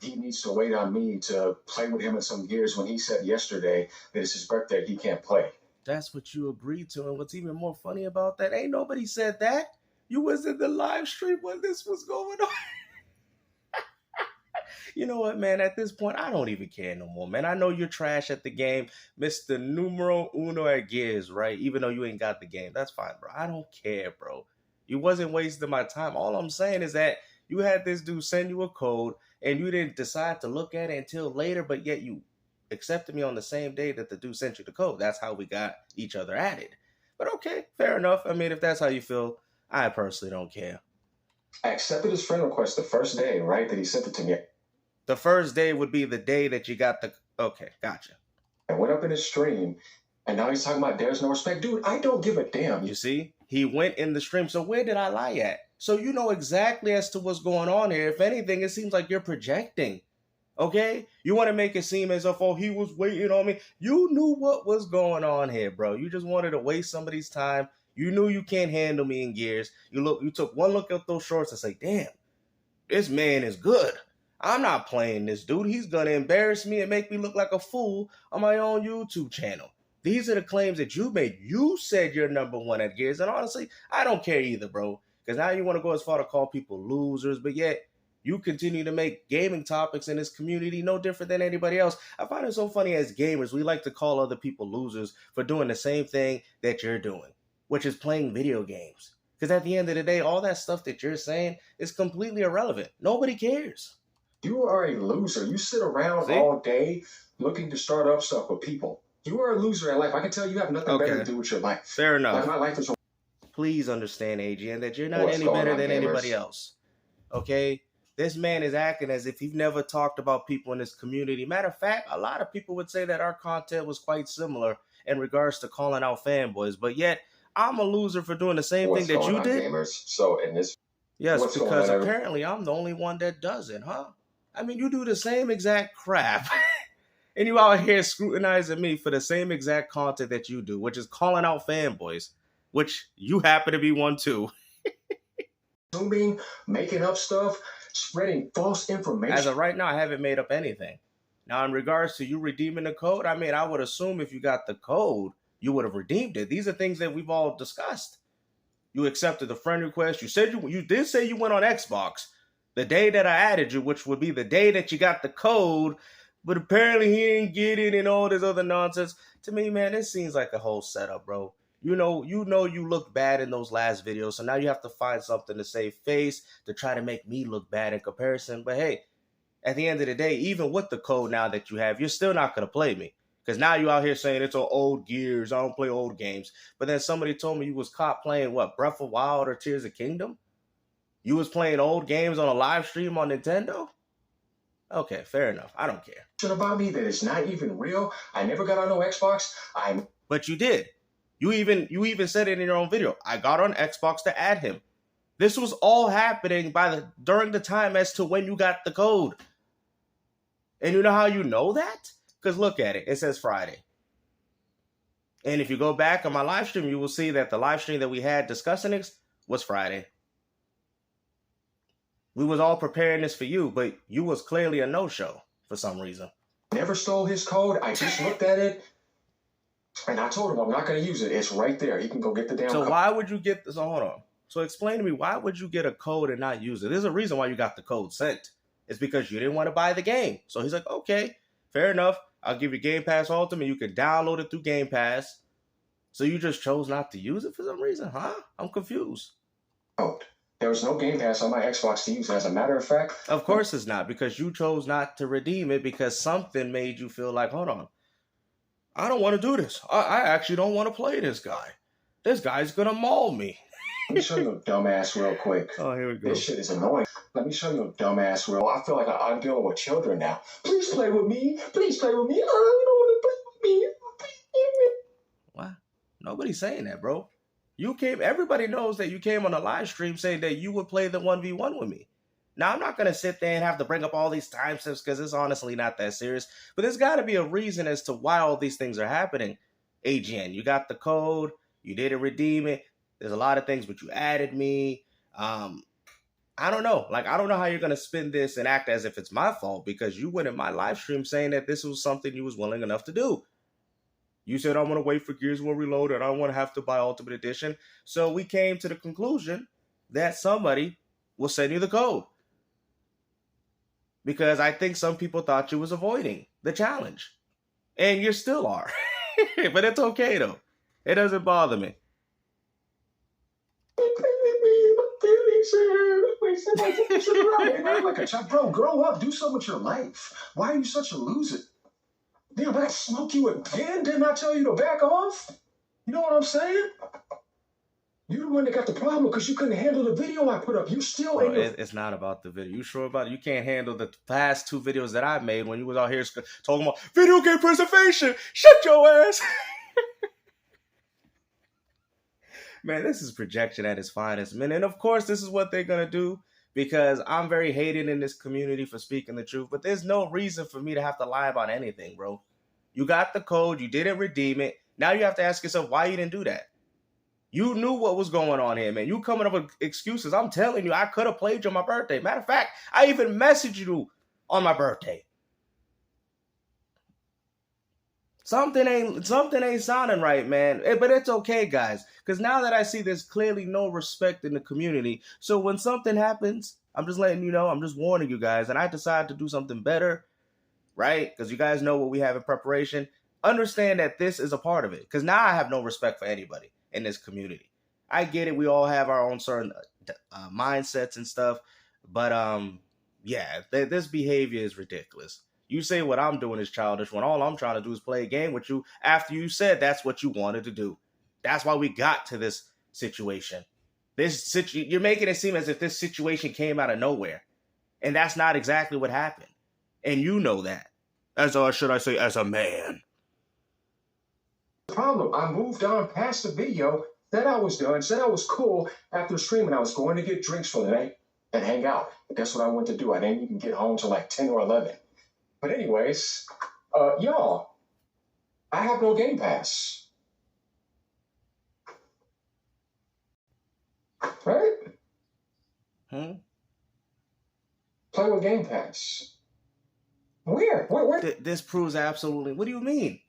he needs to wait on me to play with him in some gears when he said yesterday that it's his birthday, he can't play. That's what you agreed to. And what's even more funny about that, ain't nobody said that. You was in the live stream when this was going on. You know what, man? At this point, I don't even care no more, man. I know you're trash at the game. Mr. Numero Uno at Gears, right? Even though you ain't got the game. That's fine, bro. I don't care, bro. You wasn't wasting my time. All I'm saying is that you had this dude send you a code and you didn't decide to look at it until later, but yet you accepted me on the same day that the dude sent you the code. That's how we got each other added. But okay, fair enough. I mean, if that's how you feel, I personally don't care. I accepted his friend request the first day, right, that he sent it to me. The first day would be the day that you got the... Okay, gotcha. I went up in his stream, and now he's talking about there's no respect. Dude, I don't give a damn. You see? He went in the stream. So where did I lie at? So you know exactly as to what's going on here. If anything, it seems like you're projecting. Okay? You want to make it seem as if, oh, he was waiting on me. You knew what was going on here, bro. You just wanted to waste somebody's time. You knew you can't handle me in gears. You took one look at those shorts and say, damn, this man is good. I'm not playing this dude. He's going to embarrass me and make me look like a fool on my own YouTube channel. These are the claims that you made. You said you're number one at Gears. And honestly, I don't care either, bro. Because now you want to go as far to call people losers, but yet you continue to make gaming topics in this community no different than anybody else. I find it so funny as gamers, we like to call other people losers for doing the same thing that you're doing, which is playing video games. Because at the end of the day, all that stuff that you're saying is completely irrelevant. Nobody cares. You are a loser. You sit around all day looking to start up stuff with people. You are a loser in life. I can tell you have nothing better to do with your life. Fair enough. Like, my life is... Please understand, AGN, that you're not any better than anybody else. Okay? This man is acting as if he's never talked about people in this community. Matter of fact, a lot of people would say that our content was quite similar in regards to calling out fanboys. But yet, I'm a loser for doing the same thing that you did. Gamers? So in this... Yes, because apparently I'm the only one that doesn't, huh? I mean, you do the same exact crap. And you out here scrutinizing me for the same exact content that you do, which is calling out fanboys, which you happen to be one too. Assuming, making up stuff, spreading false information. As of right now, I haven't made up anything. Now, in regards to you redeeming the code, I mean, I would assume if you got the code, you would have redeemed it. These are things that we've all discussed. You accepted the friend request. You said you did say you went on Xbox the day that I added you, which would be the day that you got the code, but apparently he didn't get it and all this other nonsense. To me, man, this seems like a whole setup, bro. You know you looked bad in those last videos, so now you have to find something to save face to try to make me look bad in comparison. But hey, at the end of the day, even with the code now that you have, you're still not going to play me. Because now you out here saying it's all old Gears, I don't play old games. But then somebody told me you was caught playing, what, Breath of Wild or Tears of Kingdom? You was playing old games on a live stream on Nintendo? Okay, fair enough. I don't care. About me that it's not even real. I never got on no Xbox. But you did. You even said it in your own video. I got on Xbox to add him. This was all happening during the time as to when you got the code. And you know how you know that? Because look at it. It says Friday. And if you go back on my live stream, you will see that the live stream that we had discussing it was Friday. We was all preparing this for you, but you was clearly a no-show for some reason. Never stole his code. I just looked at it, and I told him I'm not going to use it. It's right there. He can go get the damn code. So why would you get this? So hold on. So explain to me, why would you get a code and not use it? There's a reason why you got the code sent. It's because you didn't want to buy the game. So he's like, okay, fair enough. I'll give you Game Pass Ultimate. You can download it through Game Pass. So you just chose not to use it for some reason, huh? I'm confused. There was no Game Pass on my Xbox to use. As a matter of fact... Of course it's not, because you chose not to redeem it because something made you feel like, hold on, I don't want to do this. I actually don't want to play this guy. This guy's going to maul me. Let me show you a dumbass real quick. Oh, here we go. This shit is annoying. Let me show you a dumbass real... I feel like I'm dealing with children now. Please play with me. Please play with me. I don't want to play with me. What? Nobody's saying that, bro. Everybody knows that you came on a live stream saying that you would play the 1v1 with me. Now, I'm not going to sit there and have to bring up all these timestamps because it's honestly not that serious. But there's got to be a reason as to why all these things are happening. AGN, you got the code. You didn't redeem it. There's a lot of things, but you added me. I don't know. Like, I don't know how you're going to spin this and act as if it's my fault, because you went in my live stream saying that this was something you was willing enough to do. You said, I want to wait for Gears Will Reload and I don't want to have to buy Ultimate Edition. So we came to the conclusion that somebody will send you the code. Because I think some people thought you was avoiding the challenge. And you still are. But it's okay, though. It doesn't bother me. Bro, grow up. Do something with your life. Why are you such a loser? Damn, did I smoke you again? Didn't I tell you to back off? You know what I'm saying? You're the one that got the problem because you couldn't handle the video I put up. You still ain't. It's not about the video. You sure about it? You can't handle the past 2 videos that I made when you was out here talking about video game preservation. Shut your ass. Man, this is projection at its finest, man. And of course, this is what they're going to do, because I'm very hated in this community for speaking the truth. But there's no reason for me to have to lie about anything, bro. You got the code. You didn't redeem it. Now you have to ask yourself why you didn't do that. You knew what was going on here, man. You coming up with excuses. I'm telling you, I could have played you on my birthday. Matter of fact, I even messaged you on my birthday. Something ain't sounding right, man. But it's okay, guys. Because now that I see there's clearly no respect in the community. So when something happens, I'm just letting you know. I'm just warning you guys. And I decide to do something better, right? Because you guys know what we have in preparation. Understand that this is a part of it. Because now I have no respect for anybody in this community. I get it. We all have our own certain mindsets and stuff. But yeah, this behavior is ridiculous. You say what I'm doing is childish when all I'm trying to do is play a game with you after you said that's what you wanted to do. That's why we got to this situation. You're making it seem as if this situation came out of nowhere. And that's not exactly what happened. And you know that. Should I say, as a man. Problem. I moved on past the video, said I was done, said I was cool after streaming. I was going to get drinks for the night and hang out. But that's what I went to do. I didn't even get home till like 10 or 11. But anyways, y'all, I have no Game Pass. Right? Play with Game Pass. Where? This proves absolutely. What do you mean?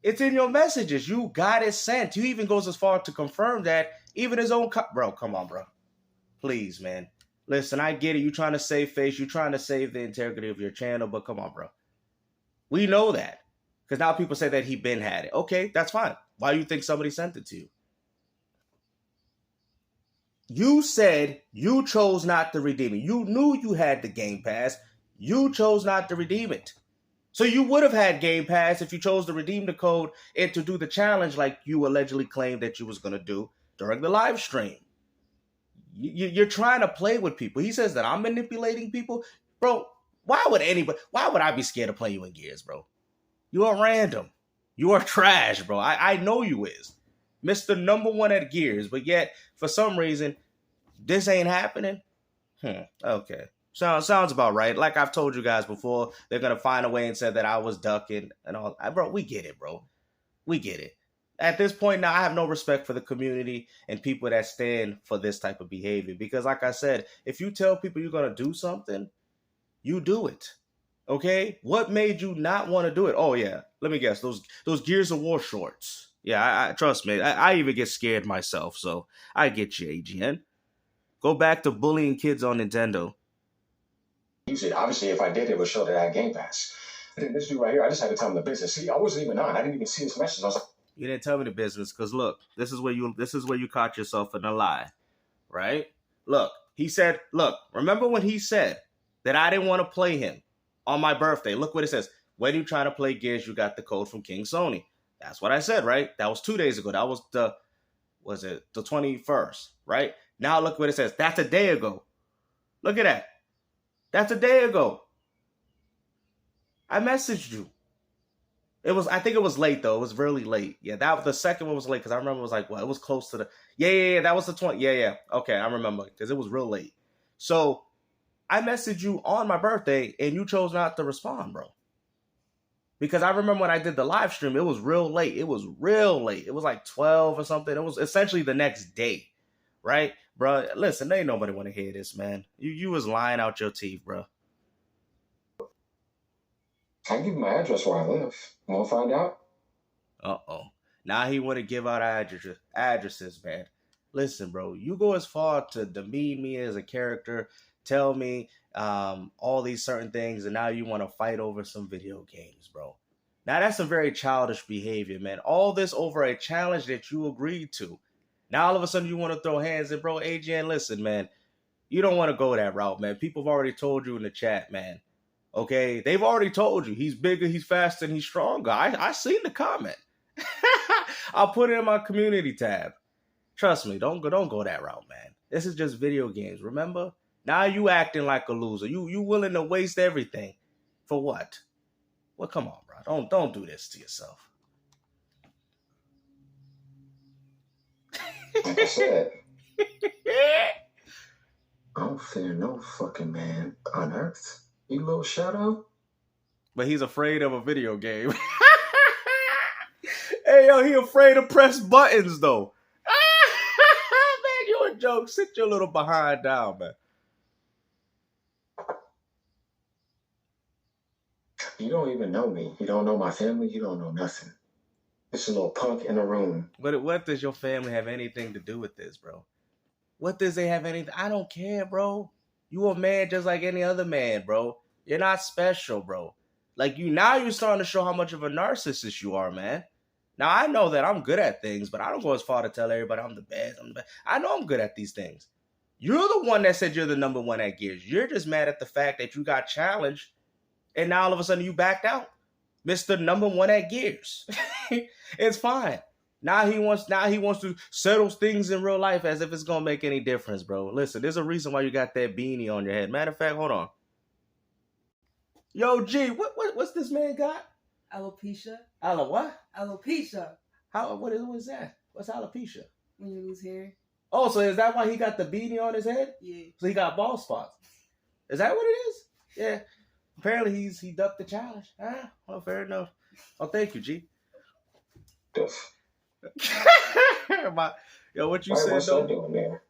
It's in your messages. You got it sent. You even goes as far to confirm that even his own... Bro, come on, bro. Please, man. Listen, I get it. You're trying to save face. You're trying to save the integrity of your channel. But come on, bro. We know that. Because now people say that he been had it. Okay, that's fine. Why do you think somebody sent it to you? You said you chose not to redeem it. You knew you had the Game Pass. You chose not to redeem it. So you would have had Game Pass if you chose to redeem the code and to do the challenge like you allegedly claimed that you was going to do during the live stream. You're trying to play with people. He says that I'm manipulating people. Bro, why would I be scared of playing you in Gears, bro? You are random. You are trash, bro. I know you is. Mr. #1 at Gears, but yet, for some reason, this ain't happening. Okay. Sounds about right. Like I've told you guys before, they're going to find a way and say that I was ducking and all. Bro, we get it, bro. We get it. At this point now, I have no respect for the community and people that stand for this type of behavior. Because like I said, if you tell people you're going to do something, you do it. Okay? What made you not want to do it? Oh, yeah. Let me guess. Those Gears of War shorts. Yeah, I trust me. I even get scared myself. So I get you, AGN. Go back to bullying kids on Nintendo. Use it. Obviously, if I did, it would show that I had Game Pass. I think this dude right here, I just had to tell him the business. See, I wasn't even on. I didn't even see this message. I was like, you didn't tell me the business because look, this is where you caught yourself in a lie, right? Look, he said, look, remember when he said that I didn't want to play him on my birthday? Look what it says. When you trying to play Gears, you got the code from King Sony. That's what I said, right? That was 2 days ago. That was the 21st, right? Now look what it says. That's a day ago. Look at that. That's a day ago. I messaged you. I think it was late though. It was really late. Yeah, the second one was late because I remember it was like, well, it was close to the, yeah. That was the 20. Yeah. Okay, I remember because it was real late. So I messaged you on my birthday and you chose not to respond, bro. Because I remember when I did the live stream, it was real late. It was real late. It was like 12 or something. It was essentially the next day, right? Bro, listen, ain't nobody want to hear this, man. You was lying out your teeth, bro. I can give you my address where I live. You want to find out? Uh-oh. Now he want to give out addresses, man. Listen, bro, you go as far to demean me as a character, tell me all these certain things, and now you want to fight over some video games, bro. Now that's some very childish behavior, man. All this over a challenge that you agreed to. Now all of a sudden you want to throw hands in, bro. AGN, listen, man. You don't want to go that route, man. People have already told you in the chat, man. Okay? They've already told you. He's bigger, he's faster, and he's stronger. I seen the comment. I'll put it in my community tab. Trust me, don't go that route, man. This is just video games, remember? Now you acting like a loser. You willing to waste everything. For what? Well, come on, bro. Don't do this to yourself. Like I said, I don't fear no fucking man on earth. You little shadow. But he's afraid of a video game. Hey, yo, he afraid to press buttons, though. Man, you a joke. Sit your little behind down, man. You don't even know me. You don't know my family. You don't know nothing. It's a little punk in a room. But what does your family have anything to do with this, bro? What does they have anything? I don't care, bro. You a man just like any other man, bro. You're not special, bro. Like you're starting to show how much of a narcissist you are, man. Now I know that I'm good at things, but I don't go as far to tell everybody I'm the best. I know I'm good at these things. You're the one that said you're the number one at Gears. You're just mad at the fact that you got challenged, and now all of a sudden you backed out. Mr. Number One at Gears. It's fine. Now he wants to settle things in real life as if it's gonna make any difference, bro. Listen, there's a reason why you got that beanie on your head. Matter of fact, hold on. Yo, G, what's this man got? Alopecia. What? Alopecia. What is that? What's alopecia? When you lose hair. Oh, so is that why he got the beanie on his head? Yeah. So he got bald spots. Is that what it is? Yeah. Apparently he ducked the challenge. Well, fair enough. Oh, thank you, G. Yo, what you said, What's though? I doing there?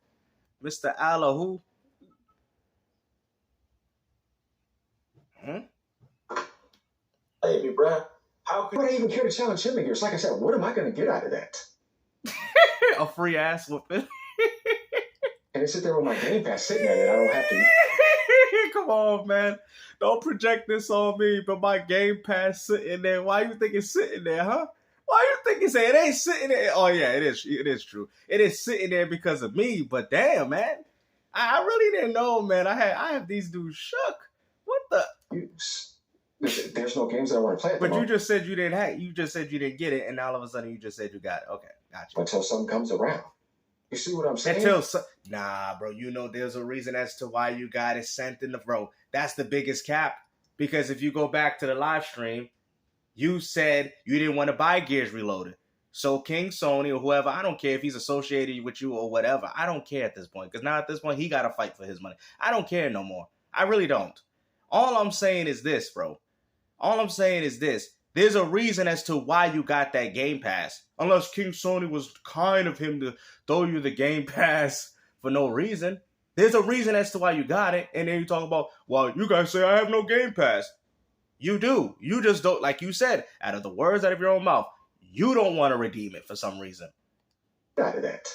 Mr. Alla who? Baby, bruh. How could I even care to challenge him here? It's like I said, what am I going to get out of that? A free ass whooping. And I sit there with my Game Pass sitting there that I don't have to. Come on, man. Don't project this on me, but my Game Pass sitting there. Why you think it's sitting there, huh? Why you think it's it ain't sitting there? Oh, yeah, it is true. It is sitting there because of me, but damn, man. I really didn't know, man. I have these dudes shook. What the? There's no games that I want to play at the moment. But you just said you didn't have. You just said you didn't get it, and all of a sudden you just said you got it. Okay, gotcha. Until something comes around. You see what I'm saying? Nah, bro. You know there's a reason as to why you got it sent in the bro. That's the biggest cap. Because if you go back to the live stream, you said you didn't want to buy Gears Reloaded. So King Sony or whoever, I don't care if he's associated with you or whatever. I don't care at this point. Because now at this point, he got to fight for his money. I don't care no more. I really don't. All I'm saying is this, bro. All I'm saying is this. There's a reason as to why you got that Game Pass. Unless King Sony was kind of him to throw you the Game Pass for no reason. There's a reason as to why you got it. And then you talk about, well, you guys say I have no Game Pass. You do. You just don't, like you said, out of the words out of your own mouth, you don't want to redeem it for some reason. Out of that.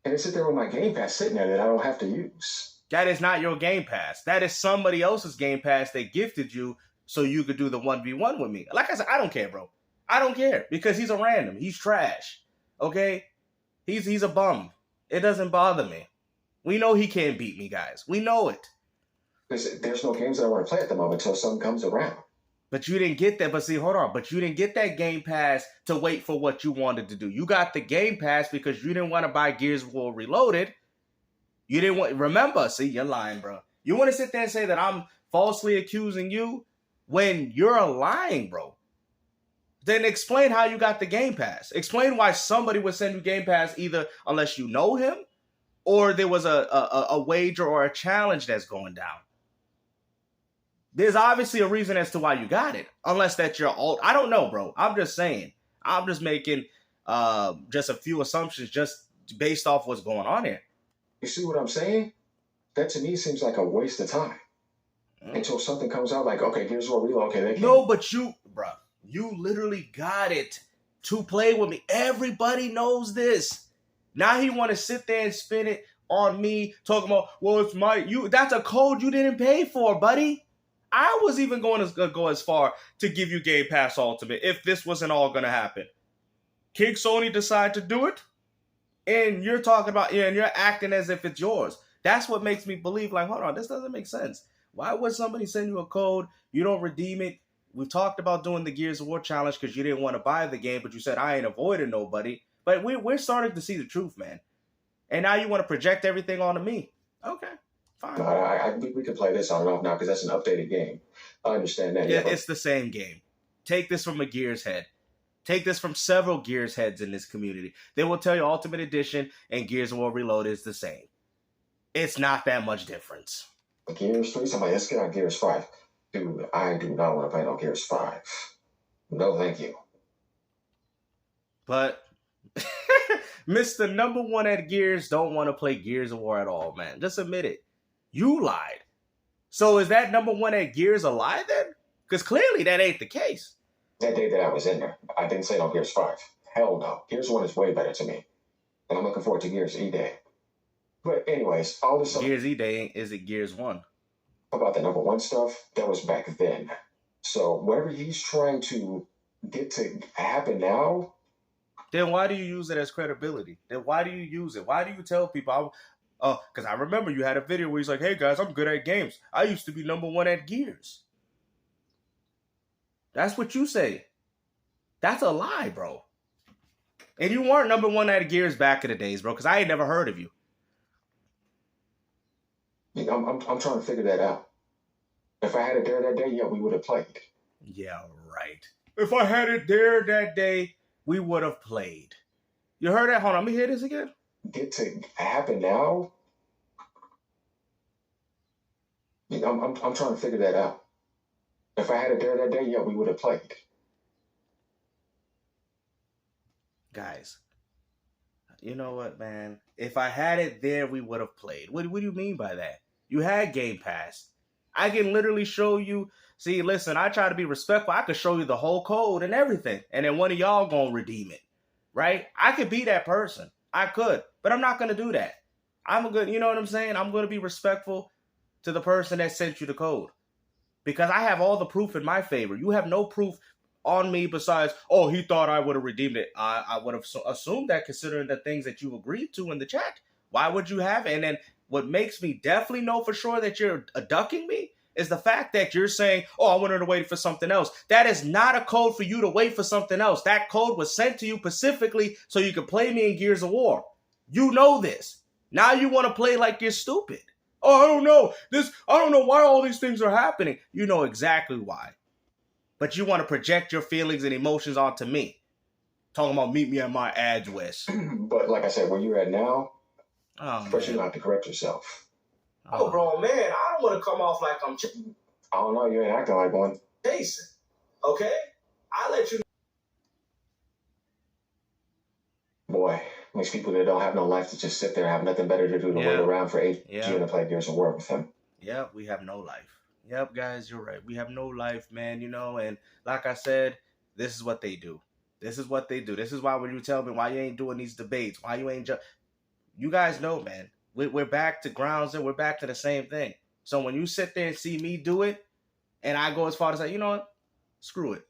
And I sit there with my Game Pass sitting there that I don't have to use. That is not your Game Pass. That is somebody else's Game Pass they gifted you so you could do the 1v1 with me. Like I said, I don't care, bro. I don't care because he's a random. He's trash. Okay? He's a bum. It doesn't bother me. We know he can't beat me, guys. We know it. There's no games that I want to play at the moment until something comes around. But you didn't get that. But see, hold on. But you didn't get that Game Pass to wait for what you wanted to do. You got the Game Pass because you didn't want to buy Gears of War Reloaded. You didn't want... Remember, see, you're lying, bro. You want to sit there and say that I'm falsely accusing you when you're lying, bro. Then explain how you got the Game Pass. Explain why somebody would send you Game Pass either unless you know him or there was a wager or a challenge that's going down. There's obviously a reason as to why you got it. Unless that you're old. I don't know, bro. I'm just saying. I'm just making just a few assumptions just based off what's going on here. You see what I'm saying? That to me seems like a waste of time. Until something comes out like, okay, here's what real. Okay, they can. No, but you literally got it to play with me. Everybody knows this. Now he want to sit there and spin it on me, talking about, well, it's that's a code you didn't pay for, buddy. I was even going to go as far to give you Game Pass Ultimate if this wasn't all going to happen. King Sony decide to do it, and you're talking about, and you're acting as if it's yours. That's what makes me believe, like, hold on, this doesn't make sense. Why would somebody send you a code, you don't redeem it? We've talked about doing the Gears of War challenge because you didn't want to buy the game, but you said, I ain't avoiding nobody. But we're starting to see the truth, man. And now you want to project everything onto me. Okay, fine. We can play this on and off now because that's an updated game. I understand that. Yeah, it's the same game. Take this from a Gears head. Take this from several Gears heads in this community. They will tell you Ultimate Edition and Gears of War Reloaded is the same. It's not that much difference. Gears 3? Somebody, let's get on Gears 5. Dude, I do not want to play no Gears 5. No, thank you. But Mr. Number One at Gears don't want to play Gears of War at all, man. Just admit it. You lied. So is that Number One at Gears a lie then? Because clearly that ain't the case. That day that I was in there, I didn't say no Gears 5. Hell no. Gears 1 is way better to me. And I'm looking forward to Gears E-Day. But anyways, all this... Gears E-Day, is it Gears 1? About the Number One stuff, that was back then. So whatever he's trying to get to happen now... Then why do you use it as credibility? Then why do you use it? Why do you tell people... because I remember you had a video where he's like, hey guys, I'm good at games. I used to be Number One at Gears. That's what you say. That's a lie, bro. And you weren't Number One at Gears back in the days, bro, because I ain't never heard of you. I'm trying to figure that out. If I had it there that day, yeah, we would have played. Yeah, right. If I had it there that day, we would have played. You heard that? Hold on, let me hear this again. Get to happen now? I'm trying to figure that out. If I had it there that day, yeah, we would have played. Guys, you know what, man? If I had it there, we would have played. What do you mean by that? You had Game Pass. I can literally show you. See, listen, I try to be respectful. I could show you the whole code and everything. And then one of y'all gonna redeem it. Right? I could be that person. I could. But I'm not gonna do that. You know what I'm saying? I'm gonna be respectful to the person that sent you the code. Because I have all the proof in my favor. You have no proof on me besides, oh, he thought I would have redeemed it. I would have assumed that considering the things that you agreed to in the chat. Why would you have it? And then what makes me definitely know for sure that you're ducking me is the fact that you're saying, oh, I wanted to wait for something else. That is not a code for you to wait for something else. That code was sent to you specifically so you could play me in Gears of War. You know this. Now you want to play like you're stupid. Oh, I don't know. I don't know why all these things are happening. You know exactly why. But you want to project your feelings and emotions onto me. Talking about meet me at my address. But like I said, where you're at now, first man. you have to correct yourself. Oh, bro, man, I don't want to come off like I'm I don't know, you ain't acting like one. Jason. Okay? I'll let you. Boy, these people that don't have no life to just sit there, have nothing better to do to wait around for AGN to play Gears of War with him. Yep, we have no life. Yep, guys, you're right. We have no life, man, and like I said, this is what they do. This is what they do. This is why when you tell me why you ain't doing these debates, why you ain't you guys know, man, we're back to ground zero. We're back to the same thing. So when you sit there and see me do it, and I go as far as say, you know what, screw it.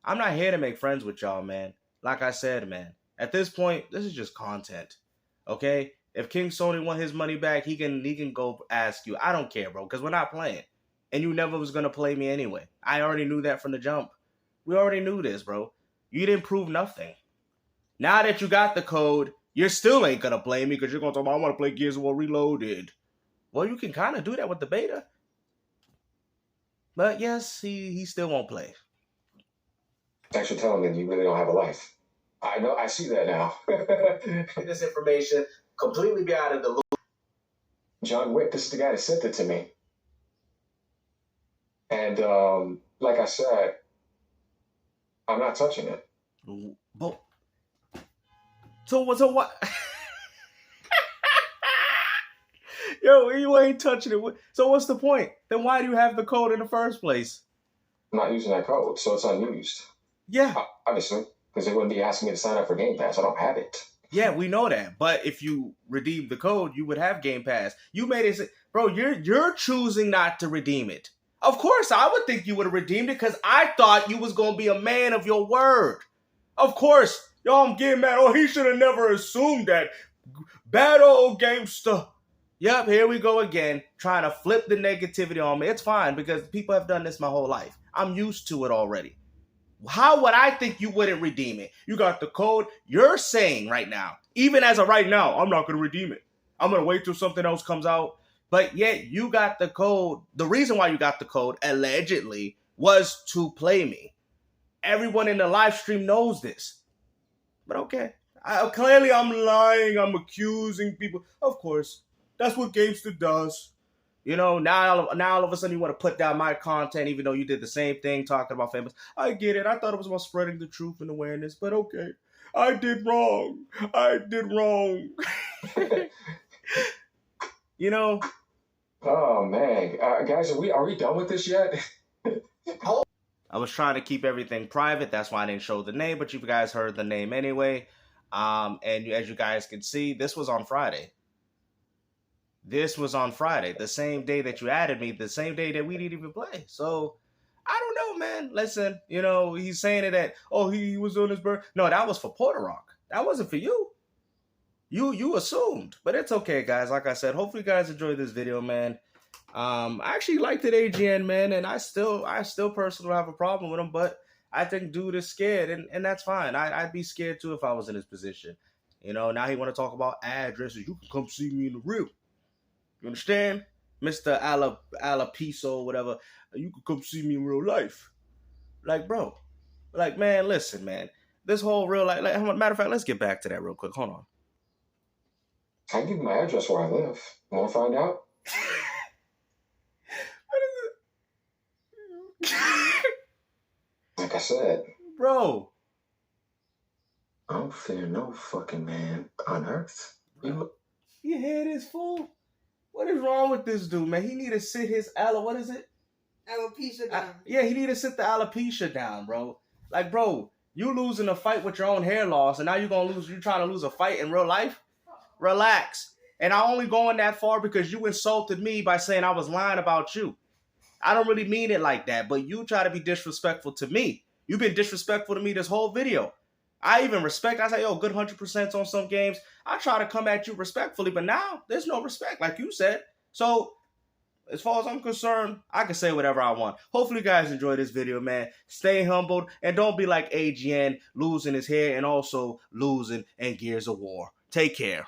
I'm not here to make friends with y'all, man. Like I said, man, at this point, this is just content, okay? If King Sony want his money back, he can go ask you. I don't care, bro, because we're not playing. And you never was going to play me anyway. I already knew that from the jump. We already knew this, bro. You didn't prove nothing. Now that you got the code, you still ain't going to play me because you're going to talk about, I want to play Gears of War Reloaded. Well, you can kind of do that with the beta. But yes, he still won't play. Thanks for telling me that you really don't have a life. I know, I see that now. This information completely be out of the loop. John Wick, this is the guy that sent it to me. And like I said, I'm not touching it. But so what? Yo, you ain't touching it. So what's the point? Then why do you have the code in the first place? I'm not using that code, so it's unused. Yeah. Obviously, because they wouldn't be asking me to sign up for Game Pass. I don't have it. Yeah, we know that. But if you redeem the code, you would have Game Pass. You made it, bro. You're choosing not to redeem it. Of course, I would think you would have redeemed it because I thought you was gonna be a man of your word. Of course, y'all, I'm getting mad. Oh, he should have never assumed that. Bad old gangster. Yep, here we go again, trying to flip the negativity on me. It's fine because people have done this my whole life. I'm used to it already. How would I think you wouldn't redeem it? You got the code. You're saying right now, even as of right now, I'm not going to redeem it. I'm going to wait till something else comes out. But yet you got the code. The reason why you got the code, allegedly, was to play me. Everyone in the live stream knows this. But okay. Clearly I'm lying. I'm accusing people. Of course. That's what Gamester does. You know, now all of a sudden you want to put down my content even though you did the same thing talking about Fanboy. I get it. I thought it was about spreading the truth and awareness, but okay. I did wrong. You know? Oh, man. Guys, are we done with this yet? I was trying to keep everything private. That's why I didn't show the name, but you guys heard the name anyway. And as you guys can see, this was on Friday. This was on Friday, the same day that you added me, the same day that we didn't even play. So, I don't know, man. Listen, you know, he's saying it that, oh, he was on his birth. No, that was for Porter Rock. That wasn't for you. You assumed. But it's okay, guys. Like I said, hopefully you guys enjoyed this video, man. I actually liked it, AGN, man, and I still personally have a problem with him, but I think dude is scared, and that's fine. I'd be scared, too, if I was in his position. You know, now he want to talk about addresses. You can come see me in the real. You understand? Mr. Alapiso, whatever. You can come see me in real life. Like, bro. Like, man, listen, man. This whole real life... matter of fact, let's get back to that real quick. Hold on. I can give you my address where I live. You want to find out? What is it? Like I said. Bro. I don't fear no fucking man on earth. Your head is full. What is wrong with this dude, man? He need to sit his what is it? Alopecia down. Yeah, he need to sit the alopecia down, bro. Like, bro, you losing a fight with your own hair loss, and now you're trying to lose a fight in real life? Relax. And I only going that far because you insulted me by saying I was lying about you. I don't really mean it like that, but you try to be disrespectful to me. You've been disrespectful to me this whole video. I even respect. I say, yo, good 100% on some games. I try to come at you respectfully, but now there's no respect, like you said. So, as far as I'm concerned, I can say whatever I want. Hopefully, you guys enjoy this video, man. Stay humbled, and don't be like AGN, losing his hair and also losing in Gears of War. Take care.